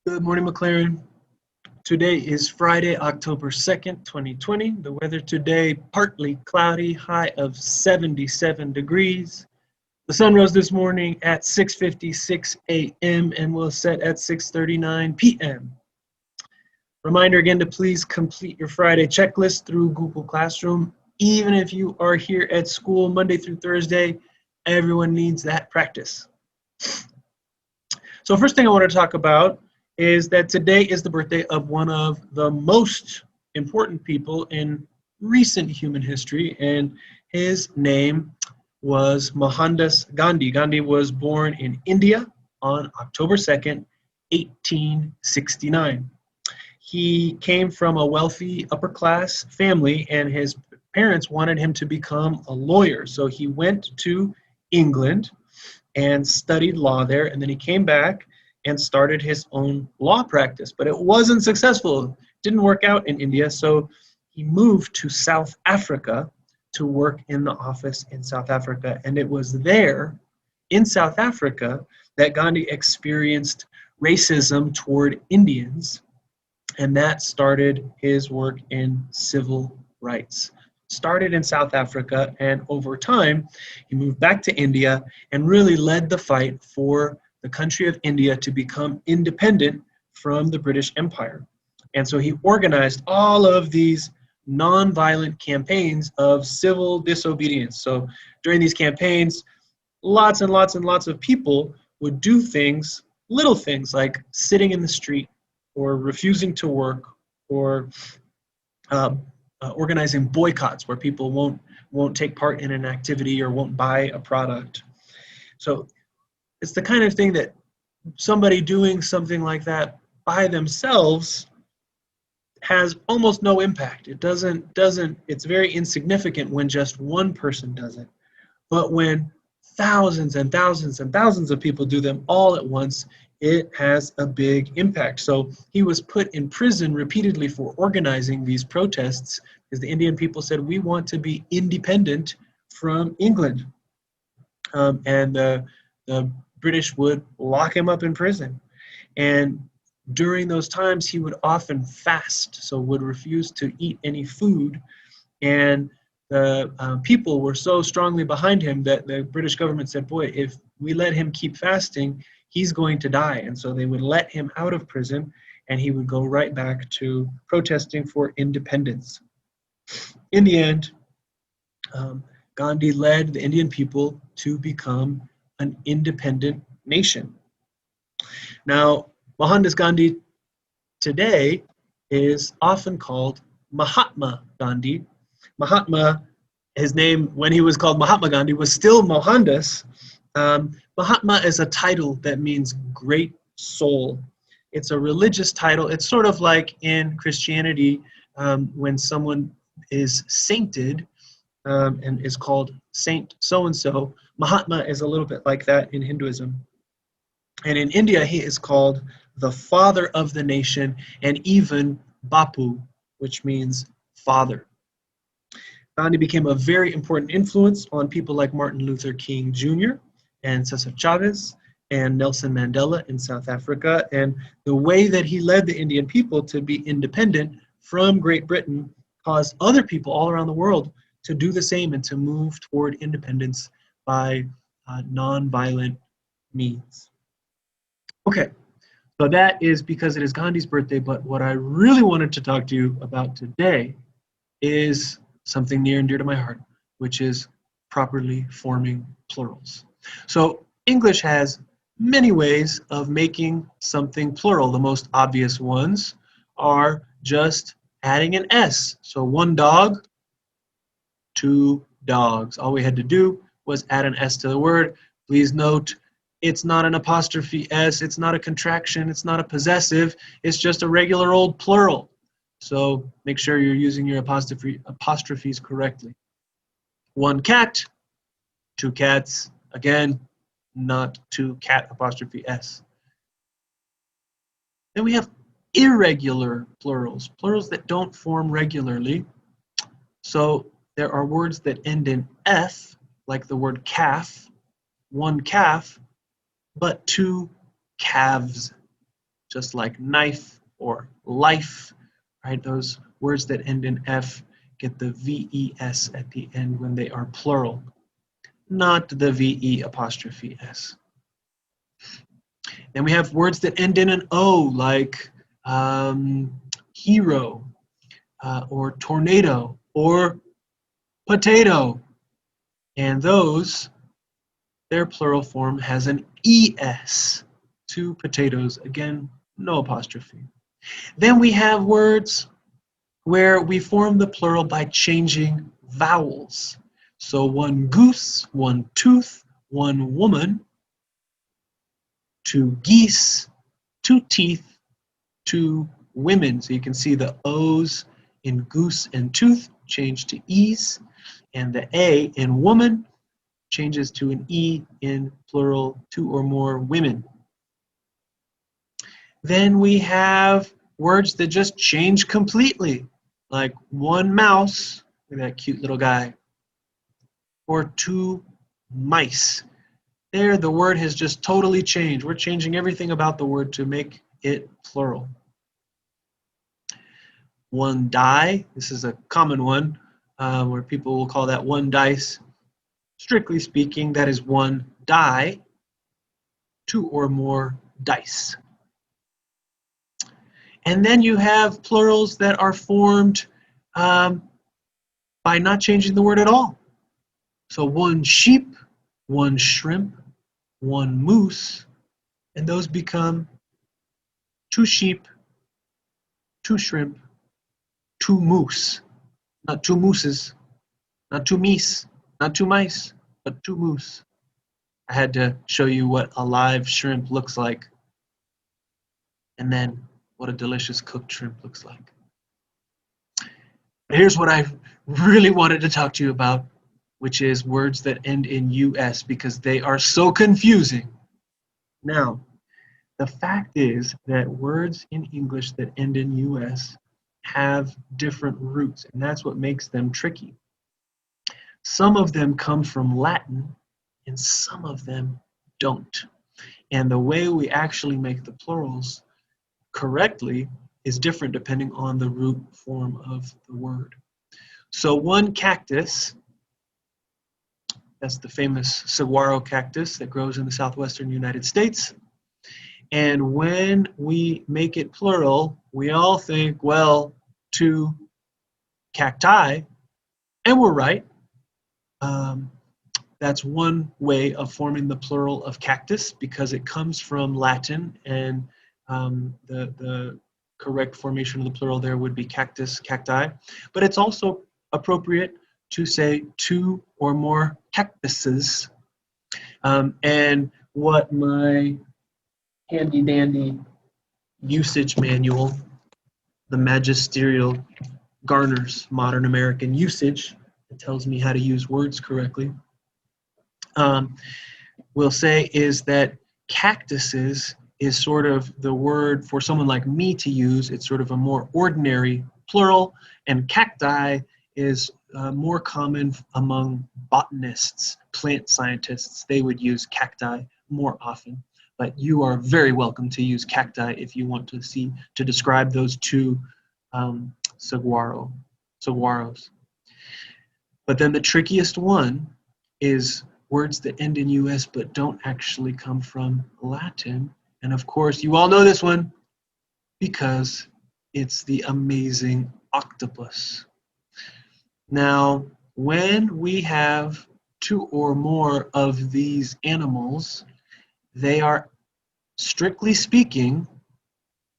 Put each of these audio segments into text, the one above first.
Good morning, MacLaren. Today is Friday, October 2nd, 2020. The weather today, partly cloudy, high of 77 degrees. The sun rose this morning at 6:56 a.m. and will set at 6:39 p.m. Reminder again to please complete your Friday checklist through Google Classroom. Even if you are here at school Monday through Thursday, everyone needs that practice. So first thing I want to talk about is that today is the birthday of one of the most important people in recent human history, and his name was Mohandas Ghandi. Gandhi was born in India on October 2nd, 1869. He came from a wealthy upper class family, and his parents wanted him to become a lawyer. So he went to England and studied law there, and then he came back and started his own law practice. But it wasn't successful. It didn't work out in India, so he moved to South Africa to work in the office in South Africa. And it was there, in South Africa, that Gandhi experienced racism toward Indians, and that started his work in civil rights. Started in South Africa, and over time, he moved back to India and really led the fight for the country of India to become independent from the British Empire. And so he organized all of these nonviolent campaigns of civil disobedience. So during these campaigns, lots and lots and lots of people would do things, little things like sitting in the street or refusing to work or organizing boycotts where people won't take part in an activity or won't buy a product. So it's the kind of thing that somebody doing something like that by themselves has almost no impact. It's very insignificant when just one person does it. But when thousands and thousands and thousands of people do them all at once, it has a big impact. So he was put in prison repeatedly for organizing these protests because the Indian people said, we want to be independent from England. And the British would lock him up in prison. And during those times, he would often fast, so would refuse to eat any food. And the people were so strongly behind him that the British government said, boy, if we let him keep fasting, he's going to die. And so they would let him out of prison, and he would go right back to protesting for independence. In the end, Gandhi led the Indian people to become an independent nation. Now, Mohandas Ghandi today is often called Mahatma Gandhi. Mahatma, his name when he was called Mahatma Gandhi was still Mohandas. Mahatma is a title that means great soul. It's a religious title. It's sort of like in Christianity when someone is sainted and is called Saint so-and-so. Mahatma is a little bit like that in Hinduism. And in India, he is called the father of the nation, and even Bapu, which means father. Gandhi became a very important influence on people like Martin Luther King Jr. and Cesar Chavez and Nelson Mandela in South Africa. And the way that he led the Indian people to be independent from Great Britain caused other people all around the world to do the same and to move toward independence by nonviolent means. Okay, so that is because it is Gandhi's birthday, but what I really wanted to talk to you about today is something near and dear to my heart, which is properly forming plurals. So English has many ways of making something plural. The most obvious ones are just adding an S. So one dog, two dogs. All we had to do was add an S to the word. Please note, it's not an apostrophe S, it's not a contraction, it's not a possessive, it's just a regular old plural. So make sure you're using your apostrophes correctly. One cat, two cats, again, not two cat apostrophe S. Then we have irregular plurals, plurals that don't form regularly. So there are words that end in F, like the word calf, one calf, but two calves. just like knife or life, right? Those words that end in F get the VES at the end when they are plural, not the VE apostrophe S. Then we have words that end in an O, like hero, or tornado, or potato. And those, their plural form has an ES. Two potatoes, again, no apostrophe. Then we have words where we form the plural by changing vowels. So one goose, one tooth, one woman, two geese, two teeth, two women. So you can see the O's in goose and tooth change to E's, and the A in woman changes to an E in plural, two or more women. Then we have words that just change completely, like one mouse, look at that cute little guy, or two mice. There, the word has just totally changed. We're changing everything about the word to make it plural. One die, this is a common one, where people will call that one dice. Strictly speaking, that is one die, two or more dice. And then you have plurals that are formed by not changing the word at all. So one sheep, one shrimp, one moose, and those become two sheep, two shrimp, two moose. Not two mooses, not two meese, not two mice, but two moose. I had to show you what a live shrimp looks like, and then what a delicious cooked shrimp looks like. Here's what I really wanted to talk to you about, which is words that end in US, because they are so confusing. Now, the fact is that words in English that end in US have different roots, and that's what makes them tricky. Some of them come from Latin, and some of them don't. And the way we actually make the plurals correctly is different depending on the root form of the word. So one cactus, that's the famous saguaro cactus that grows in the southwestern United States. And when we make it plural, we all think, well, two cacti, and we're right. That's one way of forming the plural of cactus, because it comes from Latin, and the correct formation of the plural there would be cactus, cacti. But it's also appropriate to say two or more cactuses. And what my handy dandy usage manual, the magisterial Garner's Modern American Usage, that tells me how to use words correctly, will say is that cactuses is sort of the word for someone like me to use. It's sort of a more ordinary plural, and cacti is more common among botanists, plant scientists. They would use cacti more often. But you are very welcome to use cacti if you want to describe those two saguaros. But then the trickiest one is words that end in US but don't actually come from Latin. And of course, you all know this one because it's the amazing octopus. Now, when we have two or more of these animals, they are, strictly speaking,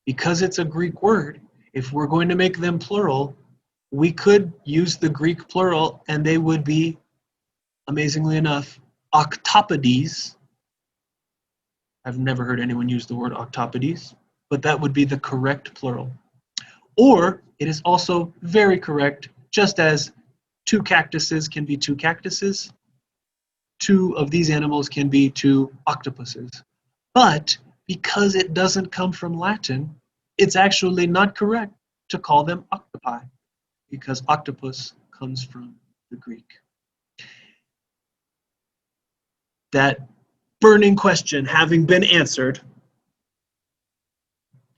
because it's a Greek word, if we're going to make them plural, we could use the Greek plural and they would be, amazingly enough, octopodes. I've never heard anyone use the word octopodes, but that would be the correct plural. Or it is also very correct, just as two cactuses can be two cactuses, two of these animals can be two octopuses. But because it doesn't come from Latin, it's actually not correct to call them octopi, because octopus comes from the Greek. That burning question having been answered,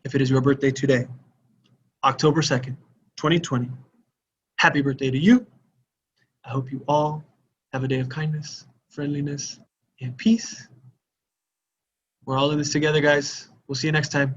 if it is your birthday today, October 2nd, 2020, happy birthday to you. I hope you all have a day of kindness, friendliness, and peace. We're all in this together, guys. We'll see you next time.